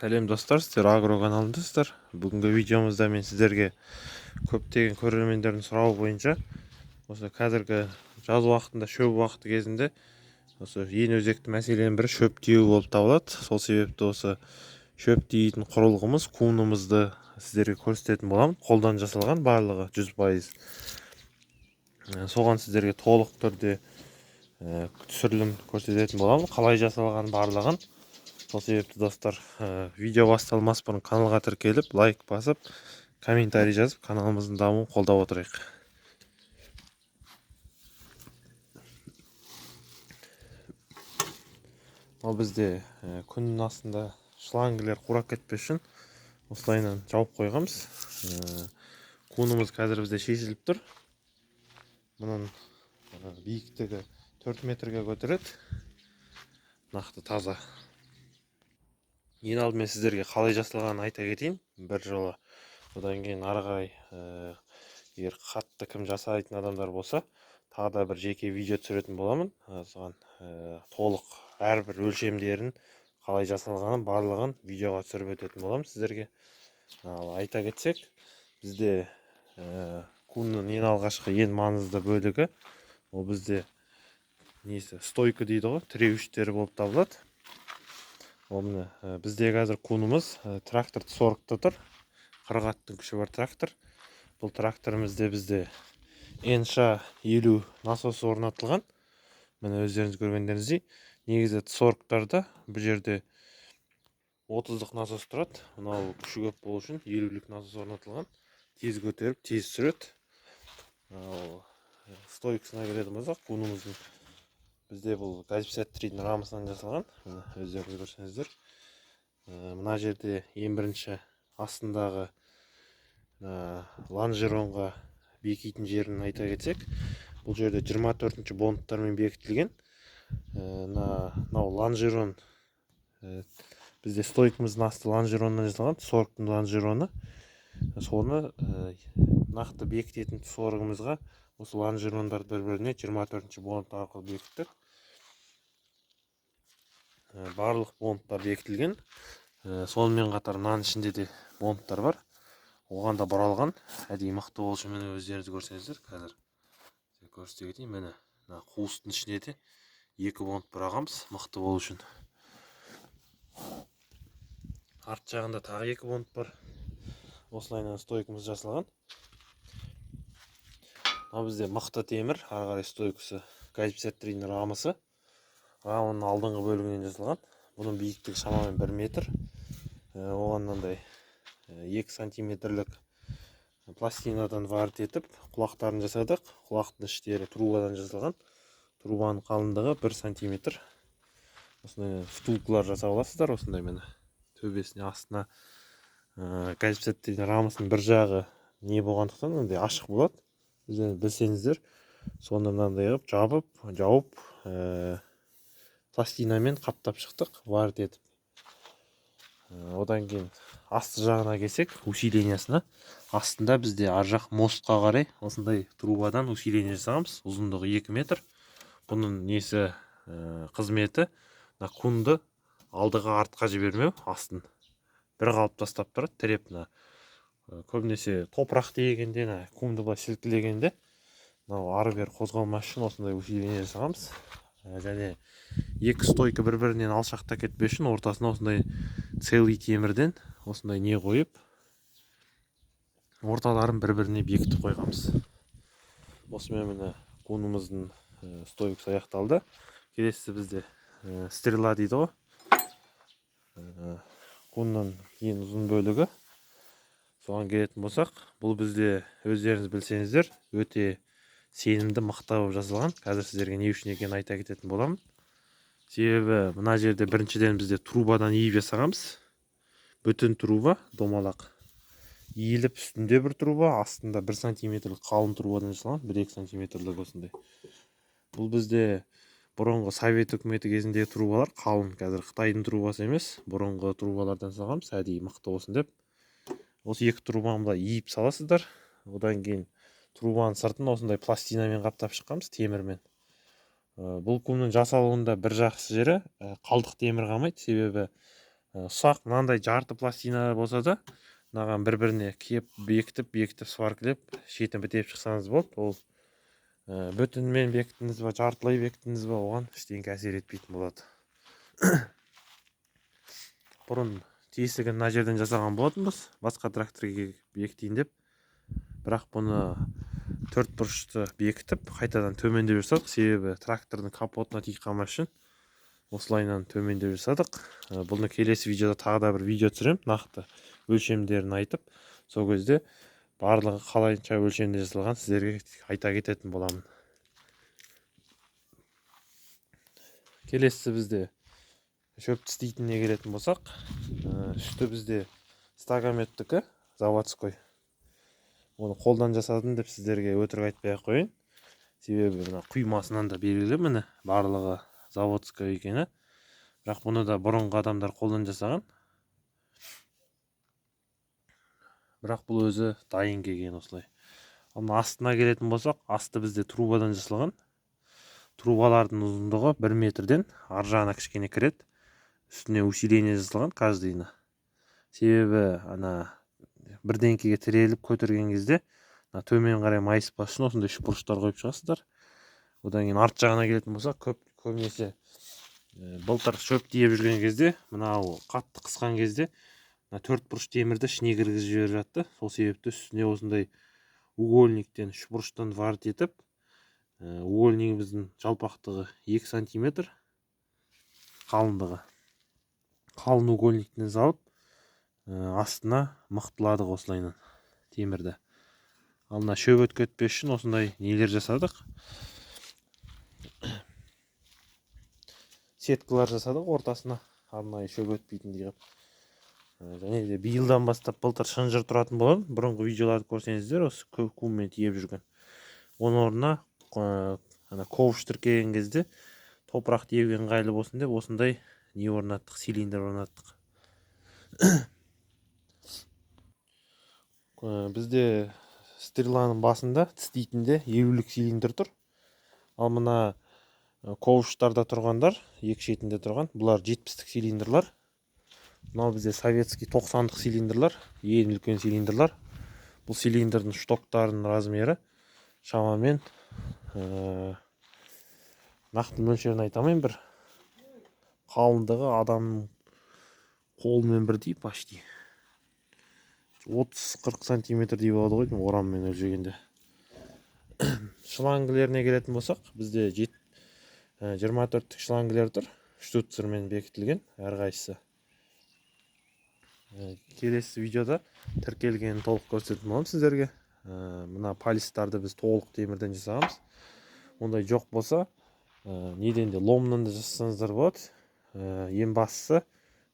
Сәлем достар, сіздер Агро каналындасыздар. Бүгінгі видеомызда мен сіздерге көптеген көрермендердің сұрауы бойынша осы қазіргі жаз уақытында, шөп уақыты кезінде осы ең өзекті мәселенің бірі шөп тиеу болып табылады. Сол себепті осы шөп тиейтін құрылғымыз, кунымызды сіздерге көрсететін боламын. Қолдан жасалған, барлығы 100%. Соған сіздерге толық түрде түсірілім көрсететін боламын. Қалай жасалған барлығын. Сол себепті достар, видео басталмас бұрын каналға тіркеліп, лайк басып, комментарий жазып, каналымыздың дамуын қолдап отырайық. Ол бізде күннің астында шлангілер қурап кетпес үшін осылайынан жауып қойғанбыз. Кунымыз қазір бізде шешіліп тұр. Мұның биіктігі 4 метрге көтереді. Нақты таза. Ең алдымен сіздерге қалай жасалғанын айта кетейін бір жолы. Одан кейін ары қарай егер қатты кім жасайтын адамдар болса, тағы да бір жеке видео түсіретін боламын. Соған толық әрбір өлшемдерін қалай жасалғанын барлығын видеоға түсіріп өтетін боламын сіздерге. Айта кетсек, бізде кунның ең алғашқы ең маңызды бөлігі ол бізде стойка дейді ғой, тіреуіштері болып табылады. Бізде қазір кунымыз трактор 40-та тұр. 40 аттың күші бар трактор. Бұл тракторымызда бізде Encha 50 насосы орнатылған. Міне өздеріңіз көргендеріңіздей. Негізі 40-тарда бұл жерде 30-лық насос тұрады. Мынау күші көп болу үшін 50-лік насос орнатылған. Тез көтеріп, тез сүреді. Стойкасына келетін болсақ, кунымыздың бізде бұл газипсаттыридың рамасынан жасалған. Өздеріңіз көрсеңіздер. Мына жерде ең бірінші астындағы лонжеронға бекитін жерін айта кетсек, бұл жерде 24-ші бонттармен бекітілген. Мынау лонжерон бізде стойкамыздың асты лонжероннан жасалған, 40-тың лонжероны. Соны нақты бекітетін 40-ымызға осы лонжерондар бір-біріне 24-ші бонт арқылы бекіттік. Барлық бонттар бекітілген. Сонымен қатар мынаның ішінде де бонттар бар. Оған да бұралған. Әдейі мықты болу үшін міне өздеріңіз көрсеңіздер, қазір көрсете кетейін. Міне қуыстың ішіне де 2 бонт бұрағанбыз, мықты болу үшін. Арт жағында тағы 2 бонт бар. Осылайынан стойкамыз жасалған. Бізде мықты темір, ары қарай стойкасы газипсаттыридың рамасы. Раманың алдыңғы бөлігінен жасалған. Бұның биіктігі шамамен 1 метр. Оған мынандай 2 сантиметрлік пластинадан варит етіп, құлақтарын жасадық. Құлақтың іштері трубадан жасалған. Трубаның қалыңдығы 1 сантиметр. Осындай втулкалар жасап аласыздар. Осындай мені төбесіне астына газипсаттыридың рамасының бір жағы не болғандықтан мынандай ашық болады. Білсеңіздер, соны мынандай жауып пластинамен қаптап шықтық, варит етіп. Одан кейін асты жағына келсек, усилениясына. Астында бізде ар жақ мостқа қарай осындай трубадан усиление жасағанбыз. Ұзындығы 2 метр. Бұның несі қызметі кунды алдыға артқа жібермеу, астын бір қалып тастап тұрады, тіреп. Көбінесе топырақ дегенде, кунды былай сілкілегенде ары бері қозғалмас үшін осындай усиление жасағанбыз. Және 2 стойка бір-бірінен алшақта кетпес үшін ортасына осындай целый темірден осындай не қойып, орталарын бір-біріне бекітіп қойғанбыз. Осымен міне кунымыздың стойкасы аяқталды. Келесі бізде стрела дейді ғой. Кунның ең ұзын бөлігі. Соған келетін болсақ, бұл бізде өздеріңіз білсеңіздер, өте сенімді, мықты болып жасалған. Қазір сіздерге не үшін екенін айта кететін боламын. Себебі мына жерде біріншіден бізде трубадан иіп жасағанбыз. Бүтін труба, домалақ. Иіліп үстінде бір труба, астында 1 сантиметрлік қалың трубадан жасалған, 1-2 сантиметрлік осындай. Бұл бізде бұрынғы Совет үкіметі кезіндегі трубалар қалың. Қазір Қытайдың трубасы емес, бұрынғы трубалардан жасалғанбыз, әдейі мықты болсын деп. Осы 2 трубаны былай иіп саласыздар. Одан кейін трубаның сыртын осындай пластинамен қаптап шыққанбыз, темірмен. Бұл кунның жасалуында бір жақсы жері қалдық темір қалмайды. Себебі ұсақ мынандай жарты пластина болса да мынаған бір-біріне кеп бекітіп сваркілеп шетін бітеп шықсаңыз болды. Ол бүтінмен бекіттіңіз ба, жартылай бекіттіңіз ба, оған ештеңе әсер етпейтін болады. Бұрын тесігін мына жерден жасаған болатынбыз, басқа тракторға бекітейін деп. Бірақ бұны төрт бұрышты бекітіп, қайтадан төмендеп жасадық. Себебі трактордың капотына тиіп қалмас үшін осылайынан төмендеп жасадық. Бұны келесі видеода тағы да бір видео түсірем, нақты өлшемдерін айтып, сол кезде барлығы қалайынша өлшемде жасалған сіздерге айта кететін боламын. Келесі бізде шөп тістейтініне келетін болсақ, үсті бізде стагометтікі, заводской. Оны қолдан жасадым деп сіздерге өтірік айтпай ақ қояйын. Себебі мына құймасынан да белгілі, міне барлығы заводской екені. Бірақ бұны да бұрынғы адамдар қолдан жасаған. Бірақ бұл өзі дайын келген осылай. Ал астына келетін болсақ, асты бізде трубадан жасалған. Трубалардың ұзындығы 1 метрден ар жағына кішкене кіреді. Үстіне усиление жасалған каждыйына. Себебі бірдеңкеге тіреліп көтерген кезде төмен қарай майыспас үшін осындай үшбұрыштар қойып шығасыздар. Одан кейін арт жағына келетін болсақ, көбінесе былтыр шөп тиеп жүрген кезде, мынау қатты қысқан кезде төрт бұрыш темірді ішіне кіргізіп жіберіп жатты. Сол себепті үстіне осындай угольниктен үшбұрыштан варт етіп, угольнигіміздің жалпақтығы 2 сантиметр, қалыңдығы. Қалың угольниктен салып, астына мықтыладық осылайынан темірді. Ал мына шөп өткетпес үшін осындай нелер жасадық. Сеткалар жасадық ортасына, арнайы шөп өтпейтіндей қылып. Және де биылдан бастап былтыр шынжыр тұратын болған. Бұрынғы видеоларды көрсеңіздер, осы куммен тиеп жүрген. Оның орнына ковш тіркеген кезде топырақ тиеуге ыңғайлы болсын деп осындай не орнаттық, цилиндр орнаттық. Бізде стреланың басында тістейтінде 50-лік цилиндр тұр. Ал мына ковштарда тұрғандар, екі шетінде тұрған, бұлар 70-лік цилиндрлар. Мынау бізде советский 90-лық цилиндрлар, ең үлкен цилиндрлар. Бұл цилиндрдің штоктарының размері шамамен нақты мөлшерін айтамын, бір қалыңдығы адамның қолымен бірдей почти 30-40 сантиметрдей болады ғой, ораммен өлшегенде. Шлангілеріне келетін болсақ, бізде 24-тік шлангілер тұр, штуцермен бекітілген әрқайсысы. Келесі видеода тіркелгенін толық көрсететін боламын сіздерге. Мына полистарды біз толық темірден жасағанбыз. Ондай жоқ болса, неден де ломнан да жасасаңыздар болады. Ең бастысы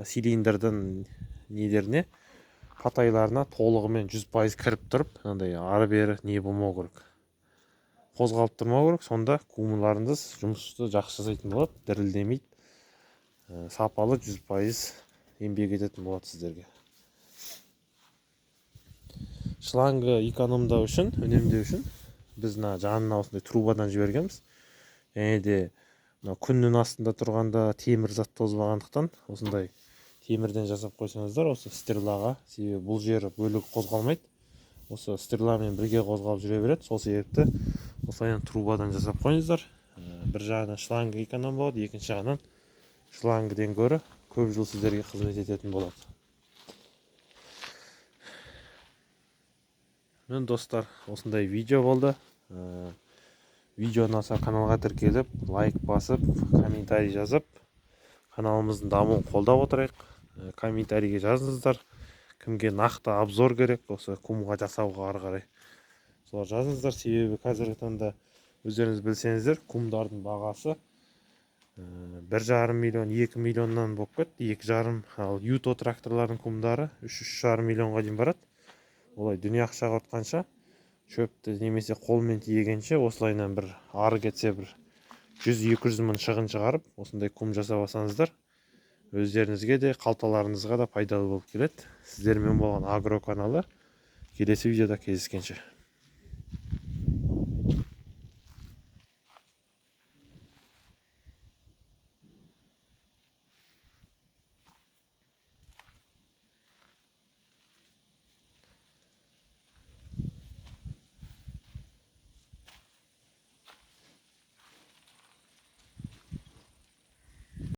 цилиндрдің недеріне, қатайларына толығымен 100% кіріп тұрып, ары-бері не болмау керек. Қозғалып тұрмау керек, сонда кумаларыңыз жұмысты жақсы жасайтын болады, дірілдемейді. Сапалы 100% еңбек ететін болады сіздерге. Шлангы экономдау үшін, үнемдеу үшін біз жанына осындай трубадан жібергенбіз. Және де күннің астында тұрғанда темір зат тозбағандықтан осындай темірден жасап қойсаңыздар осы стрелаға, себебі бұл жері бөлігі қозғалмайды. Осы стреламен бірге қозғалып жүре береді. Сол себепті осылайынан трубадан жасап қойыңыздар. Бір жағынан шлангы эконом болады, екінші жағынан шлангыден гөрі көп жыл сіздерге қызмет ететін болады. Мен достар, осындай видео болды. Видео ұнаса каналға тіркеліп, лайк басып, комментарий жазып, каналымыздың дамуын қолдап отырайық. Комментарийге жазыңыздар, кімге нақты обзор керек, осы кумға жасауға ары қарай. Солар жазыңыздар, себебі қазіргі таңда өздеріңіз білсеңіздер, кумдардың бағасы 1,5 миллион, 2 миллионнан болып кетті. 2,5, ал Юто тракторлардың кумдары 3,5 миллионға дейін барады. Олай дүние ақшаға ұртқанша, шөпті немесе қолмен тиегенше, осылайынан бір ары кетсе бір 100-200 мың шығын шығарып, осындай кум жасап алсаңыздар, өздеріңізге де, қалталарыңызға да пайдалы болып келеді. Сіздермен болған Агро каналы келесі видеода кездескенше.